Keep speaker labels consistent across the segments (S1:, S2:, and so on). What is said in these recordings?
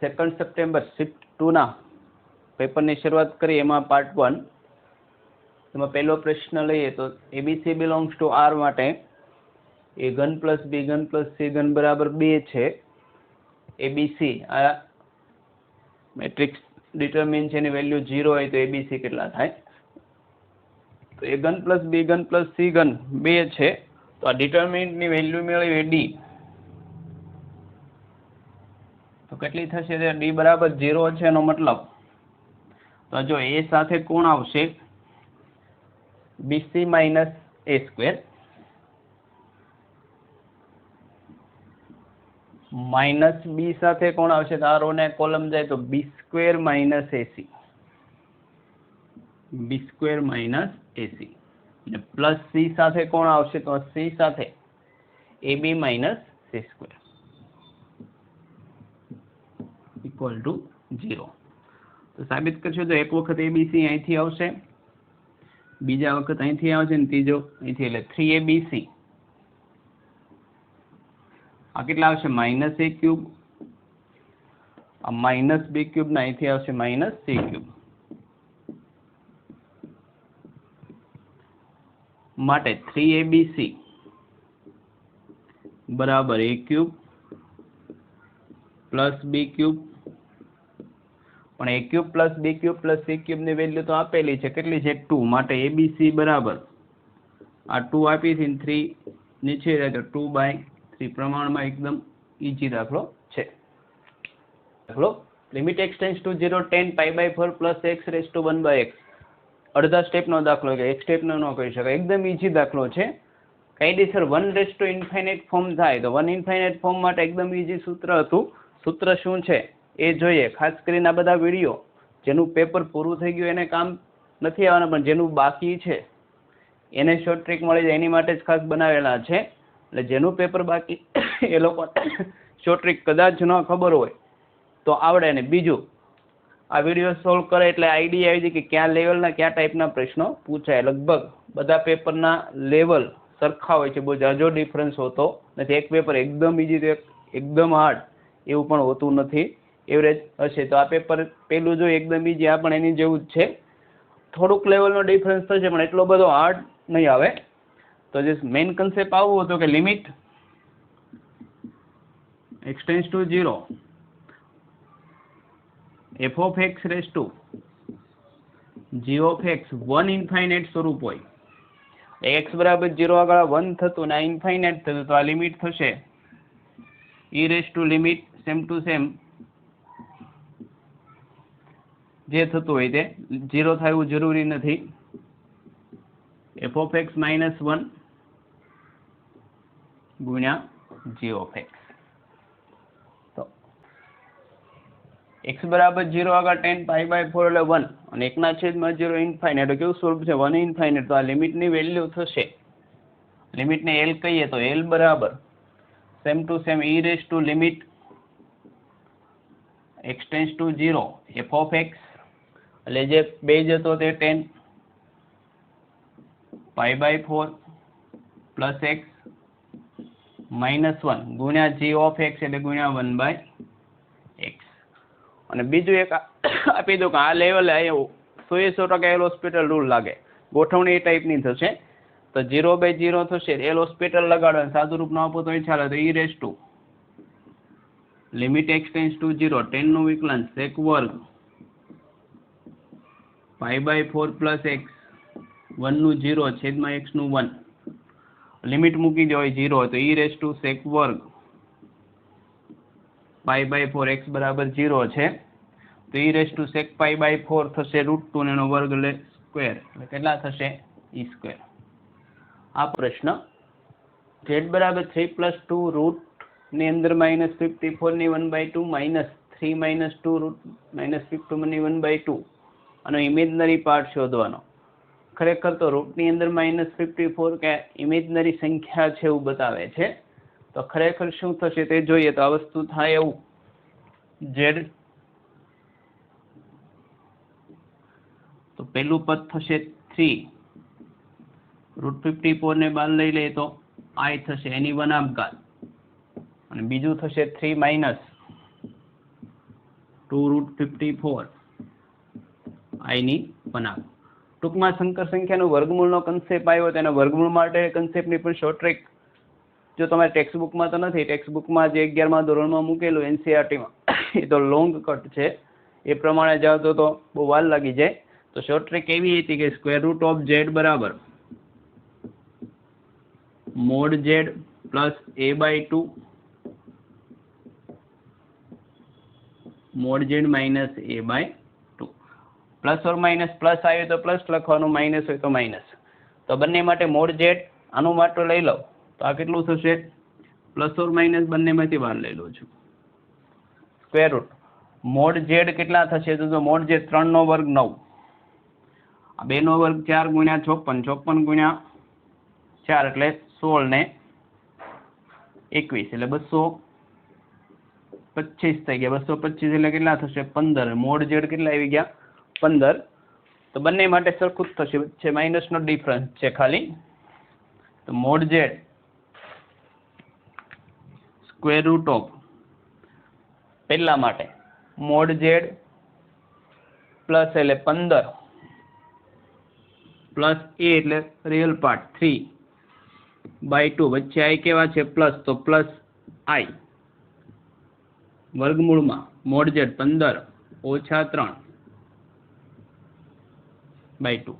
S1: 2 September shift 2 પેપરની શરૂઆત કરી એમાં પાર્ટ 1 એમાં પહેલો પ્રશ્ન લઈએ તો એબીસી બિલોંગ્સ ટુ આર માટે એ ઘન પ્લસ બી ઘન પ્લસ સી ઘન બરાબર 2 છે. એબીસી આ મેટ્રિક્સ ડિટરમિન છે એની વેલ્યુ 0 હોય તો એબીસી કેટલા થાય? તો એ ઘન પ્લસ બી ઘન પ્લસ સી ઘન 2 છે તો આ ડિટરમિનની વેલ્યુ મેળવીએ ડી તો કેટલી થશે? ડી બરાબર 0 છે એનો મતલબ તો જો એ સાથે કોણ આવશે? બીસી માઇનસ એ સ્ક્વેર માઇનસ બી સાથે કોણ આવશે? તો આ રો ને કોલમ જાય તો B square minus AC B square minus AC અને પ્લસ સી સાથે કોણ આવશે? તો સી સાથે A B minus C square equal to 0. તો સાબિત કરશો તો એક વખત એબીસી અહીંથી આવશે, બીજા વખત અહીંથી આવશે ને ત્રીજો અહીંથી, એટલે 3abc આ કેટલા આવશે? માઇનસ એ ક્યુબ, આ માઇનસ બી ક્યુબ ને અહીંથી આવશે માઇનસ સી ક્યુબ માટે 3abc બરાબર એ ક્યુબ પ્લસ બી ક્યુબ, પણ એ ક્યુબ પ્લસ બી ક્યુબ પ્લસ સી ક્યુબ ની વેલ્યુ તો આપેલી છે, કેટલી છે? 2. માટે એબીસી બરાબર આ 2 આપી છે 3 નીચે રહે તો 2/3 પ્રમાણમાં એકદમ ઈઝી દાખલો છે. દાખલો limit x tends to 0 tan π/4 plus x raise to 1/x અડધા સ્ટેપનો દાખલો કે એક સ્ટેપનો ન કહી શકાય, એકદમ ઈઝી દાખલો છે. કાયદેસર 1 રેઝ ટુ ઇન્ફાઇનાઇટ ફોર્મ થાય તો 1 ઇન્ફાઇનાઇટ ફોર્મ માટે એકદમ ઈઝી સૂત્ર હતું. સૂત્ર શું છે એ જોઈએ. ખાસ કરીને આ બધા વિડીયો જેનું પેપર પૂરું થઈ ગયું એને કામ નથી આવવાના, પણ જેનું બાકી છે એને શોર્ટ ટ્રિક મળી જાય એની માટે જ ખાસ બનાવેલા છે. એટલે જેનું પેપર બાકી એ લોકો શોર્ટ ટ્રિક કદાચ ન ખબર હોય તો આવડે ને. બીજું આ વિડીયો સોલ્વ કરે એટલે આઈડિયા આવી જાય કે કયા લેવલના કયા ટાઈપના પ્રશ્નો પૂછાય. લગભગ બધા પેપરના લેવલ સરખા હોય છે, બહુ જાજો ડિફરન્સ હોતો નથી. એક પેપર એકદમ ઈઝી તો એકદમ હાર્ડ એવું પણ હોતું નથી, એવરેજ હશે. તો આ પેપર પેલું જો એકદમ ઈઝી, આ પણ એની જેવું જ છે. થોડુંક લેવલનો ડિફરન્સ થશે પણ એટલો બધો હાર્ડ નહીં આવે. તો જે મેઇન કન્સેપ્ટ આવું હતો કે limit x tends to 0 f of x raise to g of x 1 infinite સ્વરૂપ હોય, x બરાબર 0 આગળ 1 થતું ને આ ઇન્ફાઇનાઇટ થતું, તો આ લિમિટ થશે e raise to limit same to same જે થતું હોય તે 0 થાય એવું જરૂરી નથી. f of x માઇનસ 1 ગુણ્યા g of x. તો x બરાબર 0 આગળ tan π/4 એટલે 1 અને 1/0 ઇન્ફાઇનાઇટ કેવું સ્વરૂપ છે? 1 ઇન્ફાઇનાઇટ. તો આ લિમિટની વેલ્યુ થશે, લિમિટને l કહીએ તો l બરાબર same to same e raise to limit x tends to 0 f of x એટલે જે બેઝ હતો તે tan π/4 પ્લસ x માઇનસ 1 ગુણ્યા g of x એટલે ગુણ્યા 1/x. અને બીજું એક આપી દો કે આ લેવલે 100% એલ હોસ્પિટલ રૂલ લાગે, ગોઠવણી એ ટાઈપની થશે. તો 0/0 થશે, એલ હોસ્પિટલ લગાડો, સાદું રૂપ ન આપો તો ચાલે. તો e raise to limit x tends to 0 tan નું વિકલન sec વર્ગ π/4 પ્લસ x 1 નું 0 છેદમાં x નું 1, લિમિટ મૂકી દો 0 તો e રેઝ ટુ sec વર્ગ π/4 x બરાબર 0 છે તો e રેઝ ટુ sec π/4 થશે √2 ને એનો વર્ગ એટલે સ્ક્વેર, એટલે કેટલા થશે? e square. આ પ્રશ્ન z બરાબર 3 + 2 રૂટ ની અંદર -54 ની 1/2 -3 - 2 રૂટ -52 ની 1/2 આનો ઇમેજનરી પાર્ટ શોધવાનો. ખરેખર તો રૂટની અંદર -54 કે ઇમેજનરી સંખ્યા છે એવું બતાવે છે. તો ખરેખર શું થશે તે જોઈએ. તો આ વસ્તુ થાય એવું z તો પેલું પદ થશે 3 √54 ને બાદ લઈ લઈએ તો i થશે એની 1/2 ઘાત, અને બીજું થશે 3 - 2√54 i ની બનાવો. ટૂંકમાં સંકર સંખ્યાનું વર્ગમૂળનો કન્સેપ્ટ આવ્યો તેના વર્ગમૂળ માટે કન્સેપ્ટની પણ શોર્ટ ટ્રેક જો તમારે ટેક્સ્ટ બુકમાં તો નથી, ટેક્સ્ટ બુકમાં જે 11મા ધોરણમાં મૂકેલું NCERTમાં એ તો લોંગ કટ છે, એ પ્રમાણે જાઓ તો બહુ વાર લાગી જાય. તો શોર્ટ ટ્રેક એવી હતી કે √z બરાબર mod z plus a/2 mod z minus a/2 plus or minus plus આવે તો પ્લસ લખવાનું, માઇનસ હોય તો માઇનસ. તો બંને માટે mod z આનું માટે લઈ લો તો આ કેટલું થશે, પ્લસ ઓર માઇનસ બંનેમાંથી બહાર લઈ લઉં છું. સ્ક્વેર રૂટ mod z કેટલા થશે તો mod z 3 નો વર્ગ 9, 2 નો વર્ગ 4 ગુણ્યા 56, 56 ગુણ્યા 4 એટલે 16 ને 21 એટલે 225 થઈ ગયા. 225 એટલે કેટલા થશે 15. mod z કેટલા આવી ગયા 15. તો બંને માટે સરખું જ થશે, વચ્ચે માઇનસનો ડિફરન્સ છે ખાલી. તો mod z square root of પહેલા માટે mod z પ્લસ એટલે 15 પ્લસ a એટલે રિયલ પાર્ટ 3/2 વચ્ચે i કેવા છે પ્લસ, તો પ્લસ i વર્ગમૂળમાં mod z 15 ઓછા 3/2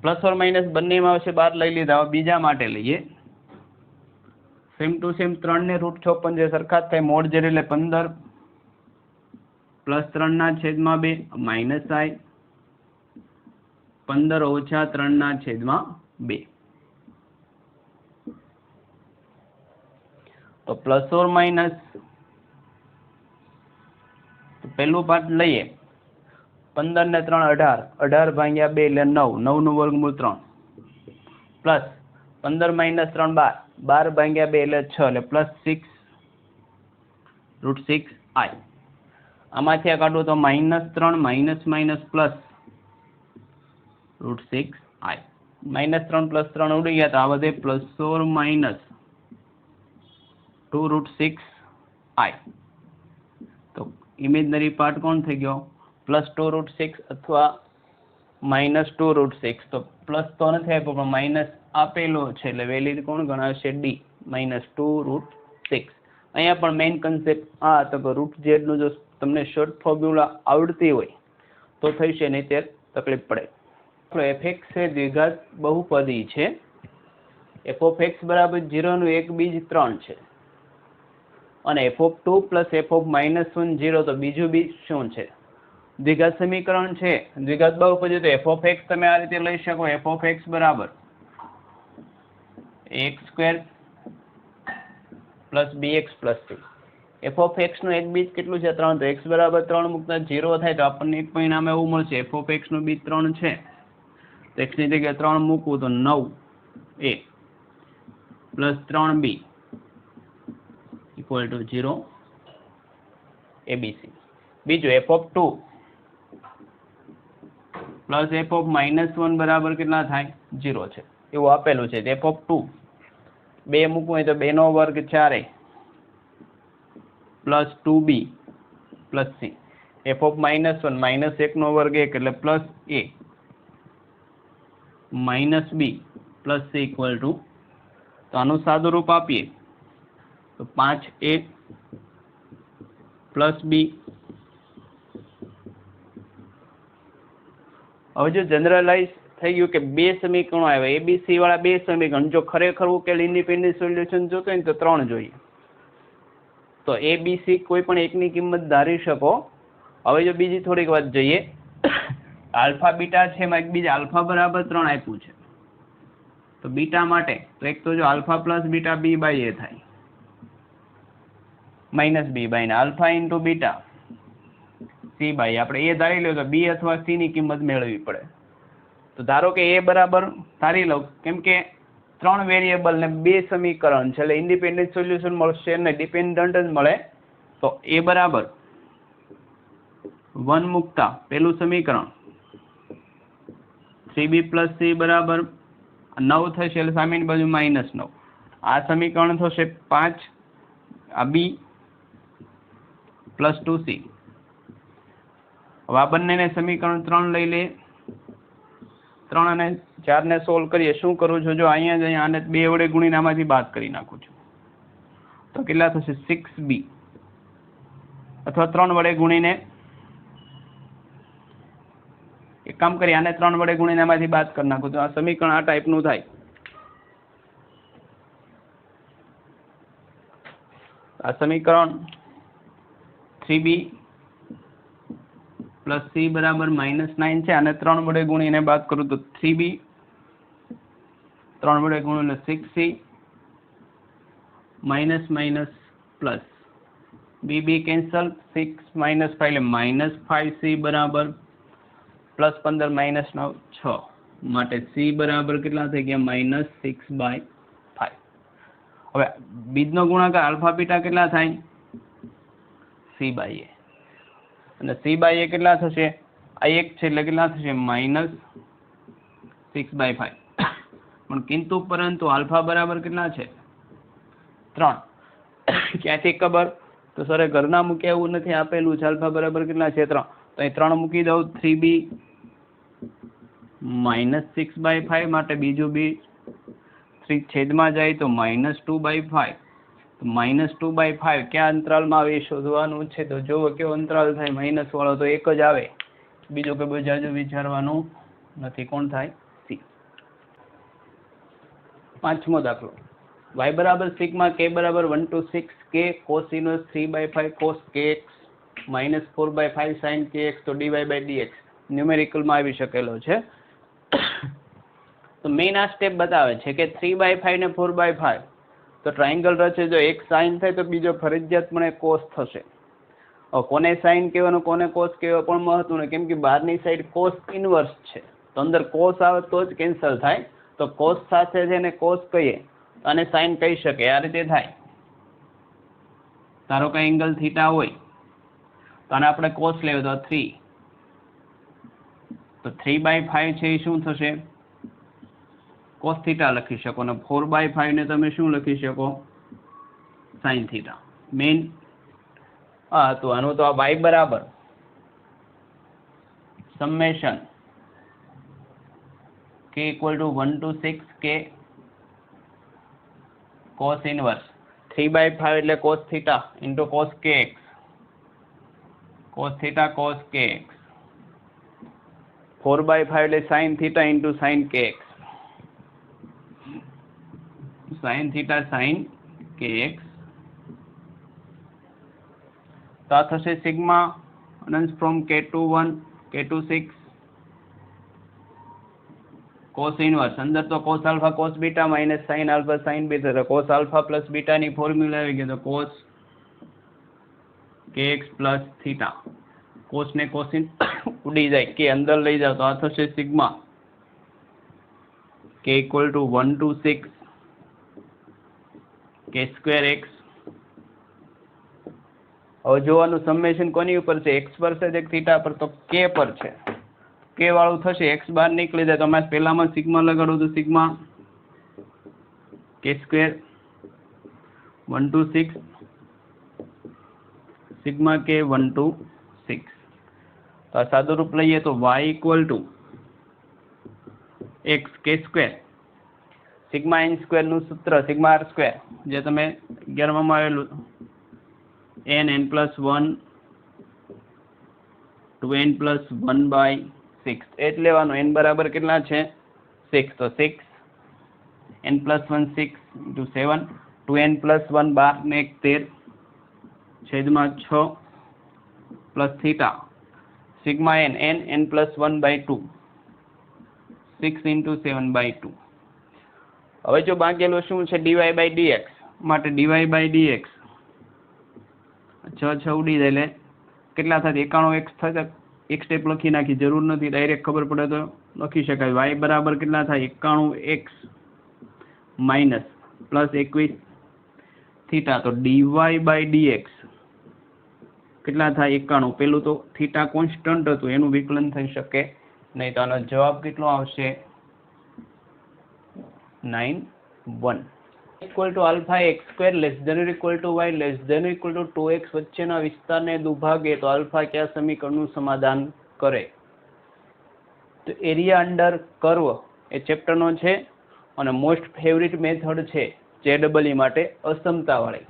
S1: પ્લસ ઓર માઇનસ બંનેમાં આવશે, બહાર લઈ લીધા. બીજા માટે લઈએ સેમ ટુ સેમ 3 ને √56 જે સરખા જ થાય. mod z એટલે 15 પ્લસ 3/2 માઇનસ i 15 ઓછા 3/2. તો પ્લસ ઓર માઇનસ પહેલું પાર્ટ લઈએ 15 ને 3 18, 18 ભાગ્યા 2 એટલે 9, 9 નું વર્ગમૂળ 3 પ્લસ 15 માઇનસ 3 12, 12 ભાગ્યા 2 એટલે 6 એટલે પ્લસ 6√6i. આમાંથી આ કાઢું તો -3 minus minus plus √6i. -3 plus 3 ઉડી ગયા તો આ વધે પ્લસ ઓર માઇનસ 2√6i. તો ઇમેજનરી પાર્ટ કોણ થઈ ગયો +2√6 અથવા -2√6. તો પ્લસ તો નથી આપ્યો પણ માઇનસ આપેલો છે એટલે વેલ્યુ કોણ ગણાશે D -2√6. અહીંયા પણ મેઇન કન્સેપ્ટ આ હતો કે √z નું જો તમને શોર્ટ ફોર્મ્યુલા આવડતી હોય તો થઈ છે, નહીં ત્યારે તકલીફ પડે. fx એ દ્વિઘાત બહુપદી છે. f(x) બરાબર 0 નું એક બીજ 3 છે અને f(2 + f(-1) 0 તો બીજું બીજ શું છે? દ્વિઘાત સમીકરણ છે. દ્વિઘાત બહુપદી તો f(x) તમે આ રીતે લઈ શકો, f(x) બરાબર ax² + bx + c. f(x) નું એક બીજ કેટલું છે 3, તો x બરાબર 3 મૂકતા 0 થાય તો આપણને એક પરિણામ એવું મળશે f(x) નું બીજ 3 છે તો x ની જગ્યાએ 3 મૂકવું તો 9a + 3b = 0 abc. બીજું f(2 + f(-1) બરાબર કેટલા થાય 0 છે એવું આપેલું છે. f(2) 2 મૂકવું હોય તો 2 નો વર્ગ 4a + 2b + c. f(-1) -1 નો વર્ગ 1 એટલે +a - b + c = તો આનું સાદું રૂપ આપીએ તો 5a + b. હવે જો જનરલાઇઝ થઈ ગયું કે બે સમીકરણો આવ્યા ABC વાળા બે સમીકરણ, જો ખરેખર ઉકેલ ઇન્ડિપેન્ડન્ટ સોલ્યુશન જોતો હોય ને તો 3 જોઈએ. તો ABC કોઈ પણ એકની કિંમત ધારી શકો. હવે જો બીજી થોડીક વાત જોઈએ આલ્ફા બીટા છે એમાં એક બીજા આલ્ફા બરાબર 3 આપ્યું છે તો બીટા માટે તો એક તો જો આલ્ફા + બીટા b/a થાય -b/, આલ્ફા * બીટા c/, આપણે એ ધારી લો તો b અથવા c ની કિંમત મેળવવી પડે. તો ધારો કે a બરાબર ધારી લો, કેમ કે 3 વેરિયેબલ ને 2 સમીકરણ છે એટલે ઇન્ડિપેન્ડન્ટ સોલ્યુશન મળશે ને ડિપેન્ડન્ટ જ મળે. તો a બરાબર 1 મૂકતા પેલું સમીકરણ 3b + c બરાબર 9 થશે એટલે સામેની બાજુ -9. આ સમીકરણ થશે 5, આ b પ્લસ 2c. હવે આ બંનેને સમીકરણ 3 લઈ લે. 3 અને 4 ને સોલ્વ કરીએ. શું કરું છું? જો અહીંયા જ આને 2 વડે ગુણીને આમાંથી બાદ કરી નાખું છું તો કેટલા થશે? 6b. અથવા 3 વડે ગુણીને એક કામ કરી, આને 3 વડે ગુણીને આમાંથી બાદ કરી નાખું તો આ સમીકરણ આ ટાઈપનું થાય. આ સમીકરણ 3b પ્લસ c બરાબર -9 છે. આને 3 વડે ગુણીને બાદ કરું તો 3b, 3 વડે ગુણીને 6c, minus minus plus bb cancel, 6 -5 એટલે -5c બરાબર પ્લસ 15 -9 6. માટે c બરાબર કેટલા થઈ ગયા? -6/5. હવે બીજનો ગુણાકાર આલ્ફા બીટા કેટલા થાય? c/a. અને c/a કેટલા થશે? આ 1 છે એટલે કેટલા થશે? -6/5. પણ કિંતુ પરંતુ આલ્ફા બરાબર કેટલા છે? 3. ક્યાંથી ખબર? તો સરે ઘરના મૂક્યા એવું નથી, આપેલું છે. આલ્ફા બરાબર કેટલા છે? 3. તો અહીં 3 મૂકી દઉં. 3b -6/5 માટે બીજું b 3 છેદમાં જાય તો -2/5. તો -2/5 ક્યાં અંતરાલમાં આવે એ શોધવાનું છે. તો જુઓ કેવો અંતરાલ થાય, માઇનસ વાળો તો એક જ આવે, બીજું કે બહુ જાજુ વિચારવાનું નથી. કોણ થાય? c. 5મો દાખલો. y બરાબર સિગ્મા k બરાબર 1 to 6 k cos inverse 3/5 cos kx -4/5 sin kx તો dy/dx ન્યુમેરિકલમાં આવી શકેલો છે. તો મેઇન આ સ્ટેપ બતાવે છે કે 3/5 ને 4/5 તો ટ્રાયંગલ રચે. જો એક સાઇન થાય તો બીજો ફરજિયાતપણે કોસ થશે. કોને સાઇન કહેવાનું કોને કોસ કહેવા પણ મહત્વનું, કેમ કે બહારની સાઈડ કોસ ઇનવર્સ છે તો અંદર કોસ આવે તો જ કેન્સલ થાય. તો કોસ સાથે છે ને કોસ કહીએ અને સાઇન કહી શકે. આ રીતે થાય. ધારો કે એંગલ થીટા હોય તો આને આપણે કોસ લેવો તો 3, તો 3/5 છે એ શું થશે? કોસ થીટા લખી શકો. અને 4/5 ને તમે શું લખી શકો? Sine theta. મેઇન તો આનું તો આ y બરાબર summation k = 1 to 6 k cos inverse 3/5 એટલે cos theta into cos kx, cos theta cos kx. 4/5 એટલે sin theta into sin kx, sin theta sin kx. તો આ થશે sigma runs from k to 1 k to 6 cos inverse. અંદર તો cos alpha cos beta minus sin alpha sin beta, તો cos alpha plus beta ની formula આવી ગઈ. તો cos kx plus theta, cos ને cos ઉડી જાય, કે અંદર લઈ જાવ તો આ થશે sigma k = 1 to 6 k square x. હવે જોવાનું સમેશન કોની ઉપર છે? x પર છે કે થીટા પર? તો k પર છે. k વાળું થશે, x બહાર નીકળી જાય તો અમે પહેલામાં સિગ્મા લગાડો તો sigma k square 1 to 6 sigma k 1 to 6. તો આ સાદું રૂપ લઈએ તો y = x k square sigma n square નું સૂત્ર સિગ્મા r સ્ક્વેર જે તમે 11માં આવેલું n n+1 2n + 1/6 એ જ લેવાનું. n બરાબર કેટલા છે? 6. તો 6 n+1 6 × 7 2n + 1 12 ને 1 13 છેદમાં 6 plus theta sigma n n+1/2 6 × 7/2. હવે જો બાકીલું શું છે? dy/dx. માટે dy/dx 6 ઉડી જાય એટલે કેટલા થાય? 91x થશે. એક સ્ટેપ લખી નાખી, જરૂર નથી, ડાયરેક્ટ ખબર પડે તો લખી શકાય. y બરાબર કેટલા થાય? 91x minus plus 21 theta. તો dy/dx કેટલા થાય? 91. પેલું તો થીટા કોન્સ્ટન્ટ હતું એનું વિકલન થઈ શકે નહીં. તો આનો જવાબ કેટલો આવશે? 91. Equal to alpha x square less than or equal to y less than or equal to 2x વચ્ચેના વિસ્તારને દુભાગે તો આલ્ફા કયા સમીકરણનું સમાધાન કરે? તો એરિયા અંડર કર્વ એ ચેપ્ટરનો છે અને મોસ્ટ ફેવરિટ મેથડ છે JEE માટે અસમતાવાળી.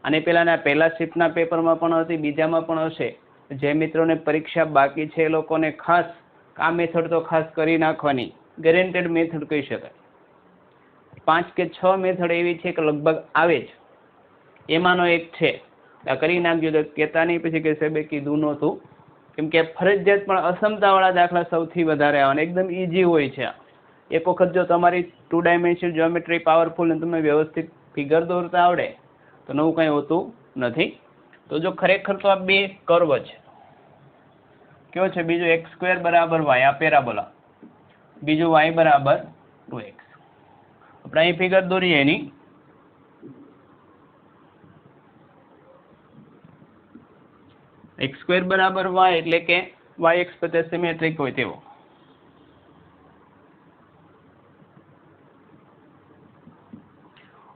S1: અને પહેલા શિફ્ટના પેપરમાં પણ હતી, બીજામાં પણ હશે. જે મિત્રોને પરીક્ષા બાકી છે એ લોકોને ખાસ આ મેથડ તો ખાસ કરી નાખવાની, ગેરેન્ટેડ મેથડ કહી શકાય. 5 કે 6 મેથડ એવી છે કે લગભગ આવે જ, એમાંનો એક છે. આ કરી નાખજો તો કહેતા નહીં પછી કે સાહેબે કીધું નહોતું, કેમ કે ફરજિયાત પણ અસમતાવાળા દાખલા સૌથી વધારે આવે, એકદમ ઇઝી હોય છે. એક વખત જો તમારી 2 ડાયમેન્શનલ જ્યોમેટ્રી પાવરફુલ અને તમને વ્યવસ્થિત ફિગર દોરતા આવડે તો નવું કંઈ હોતું નથી. તો જો ખરેખર તો આ બે કર્વ છે. કયો છે? બીજો એક્સ સ્ક્વેર બરાબર વાય, આ પેરાબોલા. બીજું વાય બરાબર 2x. આપણે અહીં ફિગર દોરીએ એની. એક્સ સ્ક્વેર બરાબર વાય એટલે કે વાય એક્સ પ્રત્યે સિમેટ્રિક હોય તેવો.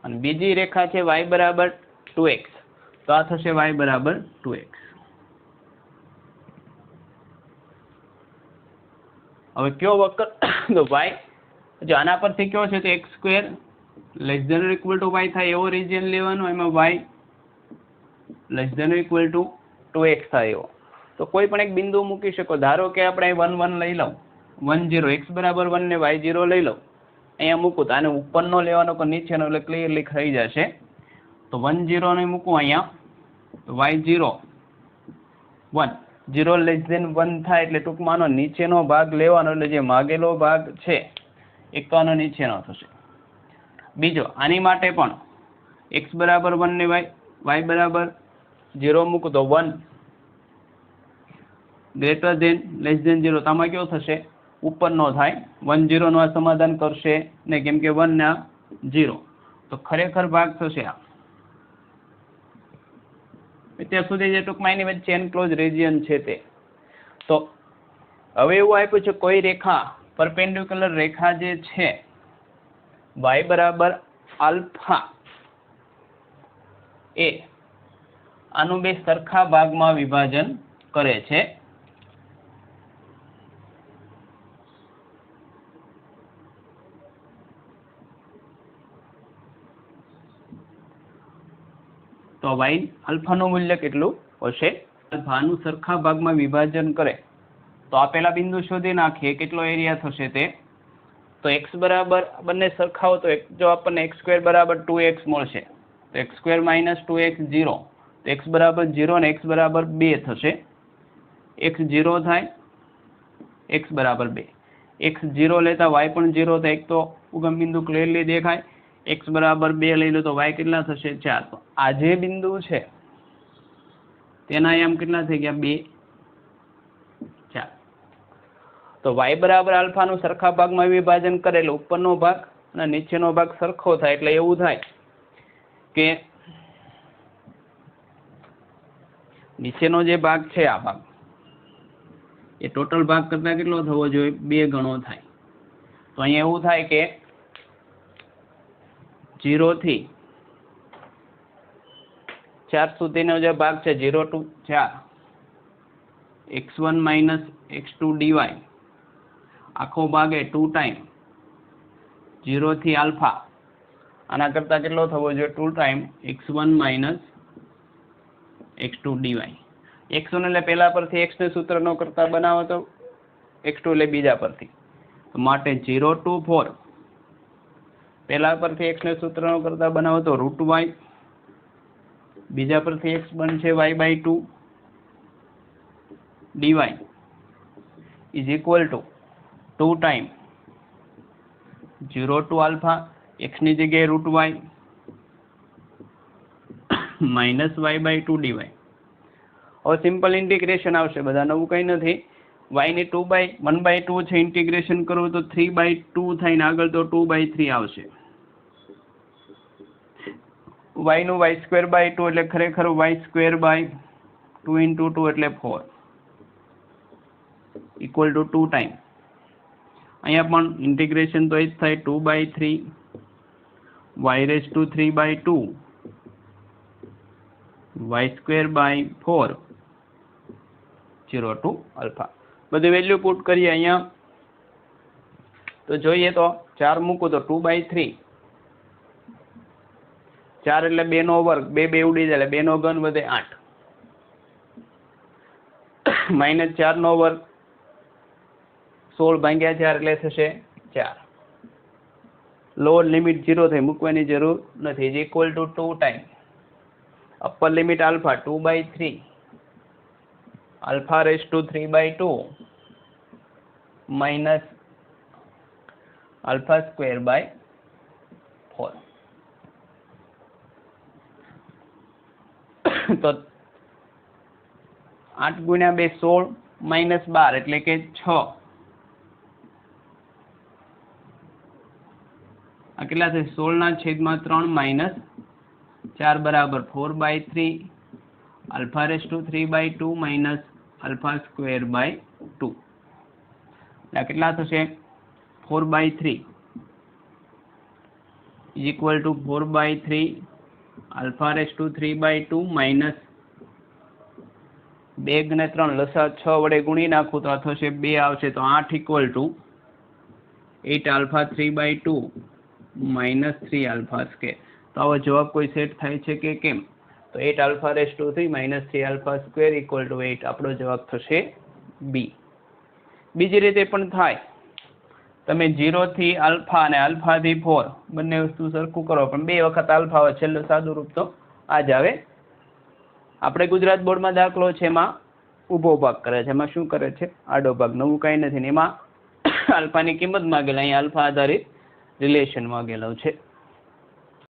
S1: અને બીજી રેખા છે y બરાબર 2x, તો આ થશે y બરાબર 2x. હવે કયો વક્ર? તો y જો આના પરથી કયો છે તો x square less than or equal to y થાય એવો રિજિયન લેવાનો, એમાં y less than or equal to 2x થાય એવો. તો કોઈ પણ એક બિંદુ મૂકી શકો. ધારો કે આપણે 1 1 લઈ લઉં, 1 0, x બરાબર 1 ને y 0 લઈ લઉં. અહીંયા મૂકું તો આને ઉપરનો લેવાનો કે નીચેનો, એટલે ક્લિયરલી થઈ જશે. તો 1 0 ને મૂકું અહીંયા, તો y 0 1, 0 લેસ ધેન 1 થાય એટલે ટૂંકમાં આનો નીચેનો ભાગ લેવાનો, એટલે જે માગેલો ભાગ છે એક તો આનો નીચેનો થશે. બીજો આની માટે પણ x બરાબર 1 ને y બરાબર 0 મૂકું તો 1 ગ્રેટર ધેન લેસ ધેન 0, તો આમાં કેવો થશે? ઉપરનો થાય. 1 0 નું આ સમાધાન કરશે ને, કેમ કે 1 ના 0, તો ખરેખર ભાગ થશે આ. અત્યાર સુધી જે ટૂંકમાં એની વચ્ચે એનક્લોઝ રિજિયન છે તે. તો હવે એવું આપ્યું છે કોઈ રેખા, પરપેન્ડિક્યુલર રેખા જે છે y બરાબર આલ્ફા એ આનું બે સરખા ભાગમાં વિભાજન કરે છે. તો y આલ્ફાનું મૂલ્ય કેટલું હશે? આલ્ફાનું સરખા ભાગમાં વિભાજન કરે તો આપેલા બિંદુ શોધી નાખીએ કેટલો એરિયા થશે તે. તો x બરાબર બંને સરખાઓ તો જો આપણને x સ્ક્વેર બરાબર 2x મળશે, તો x સ્ક્વેર માઇનસ 2x 0, તો x બરાબર 0 અને x બરાબર 2 થશે. x 0 થાય, x બરાબર 2. x 0 લેતા y પણ 0 થાય, એક તો ઉગમ બિંદુ ક્લિયરલી દેખાય. x બરાબર 2 લઈ લો તો y કેટલા થશે? 4. તો આ જે બિંદુ છે તેના આયામ કેટલા થઈ ગયા? 2 4. તો y બરાબર આલ્ફાનું સરખા ભાગમાં વિભાજન કરે એટલે ઉપરનો ભાગ અને નીચેનો ભાગ સરખો થાય. એટલે એવું થાય કે નીચેનો જે ભાગ છે આ ભાગ એ ટોટલ ભાગ કરતા કેટલો થવો જોઈએ? 2 ગણો થાય. તો અહીંયા એવું થાય કે 0 થી 4 સુધીનો જે ભાગ છે 0 to 4 x1 minus x2 dy આખો ભાગ એ 2 ટાઈમ 0 થી આલ્ફા, આના કરતા કેટલો થવો જોઈએ? 2 time x1 minus x2 dy. x1 એટલે પહેલા પરથી x ને સૂત્ર નો કરતા બનાવો તો x2 એટલે બીજા પરથી, તો માટે 0 to 4 પહેલા પરથી x ને સૂત્ર નો કરતા બનાવો તો √y, બીજા પરથી x બનશે y/2 dy is equal to 2 time 0 to alpha, x ની જગ્યાએ √y માઇનસ y/2 dy. હવે સિમ્પલ ઇન્ટિગ્રેશન આવશે, બધા નવું કંઈ નથી. y ની 1/2 છે, ઇન્ટિગ્રેશન કરવું તો 3/2 થાય ને આગળ તો 2/3 આવશે. y નું y²/2 એટલે ખરેખર y²/2 into 2 એટલે 4 equal to 2 ટાઈમ. અહીંયા પણ ઇન્ટિગ્રેશન તો એ જ થાય 2/3 y^3/2 y² 0 to alpha. બધી વેલ્યુ પુટ કરીએ અહીંયા તો જોઈએ તો 4 મૂકું તો 2/3, 4 એટલે 2 નો વર્ગ, 2 ઉડી જાય એટલે 2 નો ઘન વધે 8, -4 નો વર્ગ 16/4 એટલે થશે 4. લોઅર લિમિટ 0 થઈ, મૂકવાની જરૂર નથી. Is equal to 2 time upper limit alpha 2/3 α^3/2 minus α²/4. તો 8 × 2 16 -12 એટલે કે 6. આ કેટલા થશે? 16/3 -4 બરાબર 4/3 α^3/2 માઇનસ α²/2. આ કેટલા થશે? 4/3 ઇઝ ઇક્વલ ટુ 4/3 α^3/2 માઇનસ 2 ને 3 લસા 6 વડે ગુણી નાખું તો આ થશે 2 આવશે, તો 8 ઇક્વલ ટુ 8 α3/2 માઇનસ 3 α². તો આવો જવાબ કોઈ સેટ થાય છે કે કેમ? તો 8 α3 માઇનસ 3 α² ઇક્વલ ટુ 8. આપણો જવાબ થશે બી. બીજી રીતે પણ થાય. તમે 0 થી આલ્ફા અને આલ્ફા થી 4 બંને વસ્તુ સરખું કરો, પણ 2 વખત આલ્ફા આવે, છેલ્લું સાદું રૂપ તો આ જ આવે. આપણે ગુજરાત બોર્ડમાં દાખલો છે એમાં ઊભો ભાગ કરે છે, એમાં શું કરે છે? આડો ભાગ. નવું કાંઈ નથી ને એમાં આલ્ફાની કિંમત માગેલ, અહીંયા આલ્ફા આધારિત રિલેશન માગેલો છે.